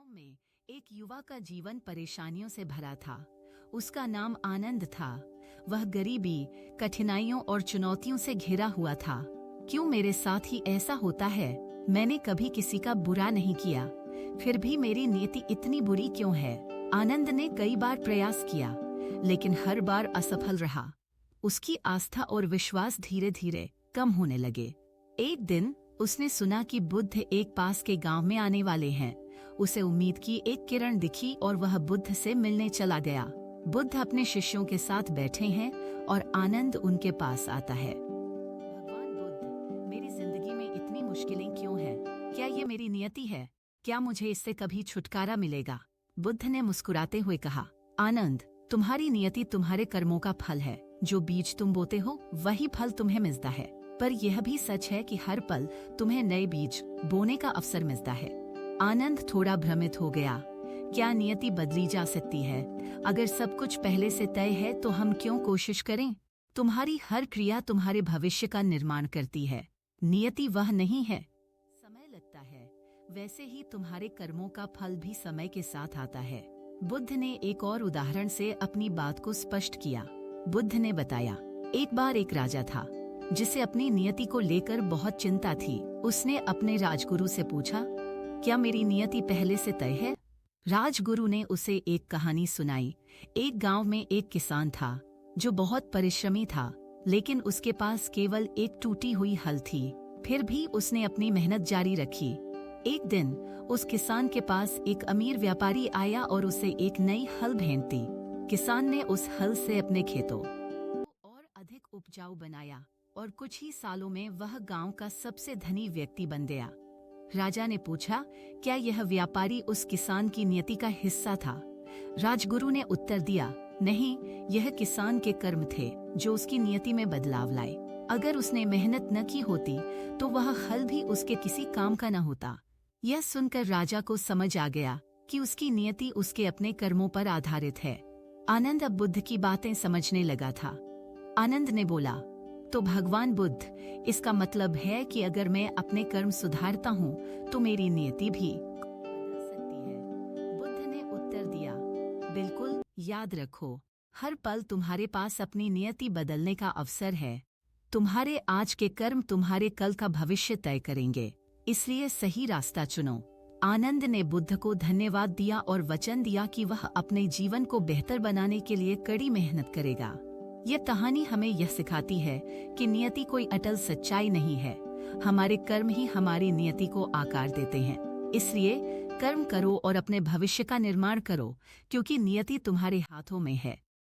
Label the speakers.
Speaker 1: में एक युवा का जीवन परेशानियों से भरा था। उसका नाम आनंद था। वह गरीबी, कठिनाइयों और चुनौतियों से घिरा हुआ था। क्यों मेरे साथ ही ऐसा होता है? मैंने कभी किसी का बुरा नहीं किया, फिर भी मेरी नियति इतनी बुरी क्यों है? आनंद ने कई बार प्रयास किया, लेकिन हर बार असफल रहा। उसकी आस्था और विश्वास धीरे धीरे कम होने लगे। एक दिन उसने सुना कि बुद्ध एक पास के गांव में आने वाले हैं। उसे उम्मीद की एक किरण दिखी और वह बुद्ध से मिलने चला गया। बुद्ध अपने शिष्यों के साथ बैठे हैं और आनंद उनके पास आता है। भगवान बुद्ध, मेरी जिंदगी में इतनी मुश्किलें क्यों हैं? क्या ये मेरी नियति है? क्या मुझे इससे कभी छुटकारा मिलेगा? बुद्ध ने मुस्कुराते हुए कहा, आनंद, तुम्हारी नियति तुम्हारे कर्मों का फल है। जो बीज तुम बोते हो वही फल तुम्हें मिलता है। पर यह भी सच है कि हर पल तुम्हें नए बीज बोने का अवसर मिलता है। आनंद थोड़ा भ्रमित हो गया। क्या नियति बदली जा सकती है? अगर सब कुछ पहले से तय है तो हम क्यों कोशिश करें? तुम्हारी हर क्रिया तुम्हारे भविष्य का निर्माण करती है। नियति वह नहीं है। समय लगता है, वैसे ही तुम्हारे कर्मों का फल भी समय के साथ आता है। बुद्ध ने एक और उदाहरण से अपनी बात को स्पष्ट किया। बुद्ध ने बताया, एक बार एक राजा था जिसे अपनी नियति को लेकर बहुत चिंता थी। उसने अपने राजगुरु से पूछा, क्या मेरी नियति पहले से तय है? राजगुरु ने उसे एक कहानी सुनाई। एक गांव में एक किसान था जो बहुत परिश्रमी था, लेकिन उसके पास केवल एक टूटी हुई हल थी। फिर भी उसने अपनी मेहनत जारी रखी। एक दिन उस किसान के पास एक अमीर व्यापारी आया और उसे एक नई हल भेंट दी। किसान ने उस हल से अपने खेतों को और अधिक उपजाऊ बनाया और कुछ ही सालों में वह गांव का सबसे धनी व्यक्ति बन गया। राजा ने पूछा, क्या यह व्यापारी उस किसान की नियति का हिस्सा था? राजगुरु ने उत्तर दिया, नहीं, यह किसान के कर्म थे जो उसकी नियति में बदलाव लाए। अगर उसने मेहनत न की होती तो वह हल भी उसके किसी काम का न होता। यह सुनकर राजा को समझ आ गया कि उसकी नियति उसके अपने कर्मों पर आधारित है। आनंद अब बुद्ध की बातें समझने लगा था। आनंद ने बोला, तो भगवान बुद्ध, इसका मतलब है कि अगर मैं अपने कर्म सुधारता हूँ तो मेरी नियति भी बदल सकती है। बुद्ध ने उत्तर दिया, बिल्कुल, याद रखो, हर पल तुम्हारे पास अपनी नियति बदलने का अवसर है। तुम्हारे आज के कर्म तुम्हारे कल का भविष्य तय करेंगे, इसलिए सही रास्ता चुनो। आनंद ने बुद्ध को धन्यवाद दिया और वचन दिया कि वह अपने जीवन को बेहतर बनाने के लिए कड़ी मेहनत करेगा। यह कहानी हमें यह सिखाती है कि नियति कोई अटल सच्चाई नहीं है। हमारे कर्म ही हमारी नियति को आकार देते हैं। इसलिए कर्म करो और अपने भविष्य का निर्माण करो, क्योंकि नियति तुम्हारे हाथों में है।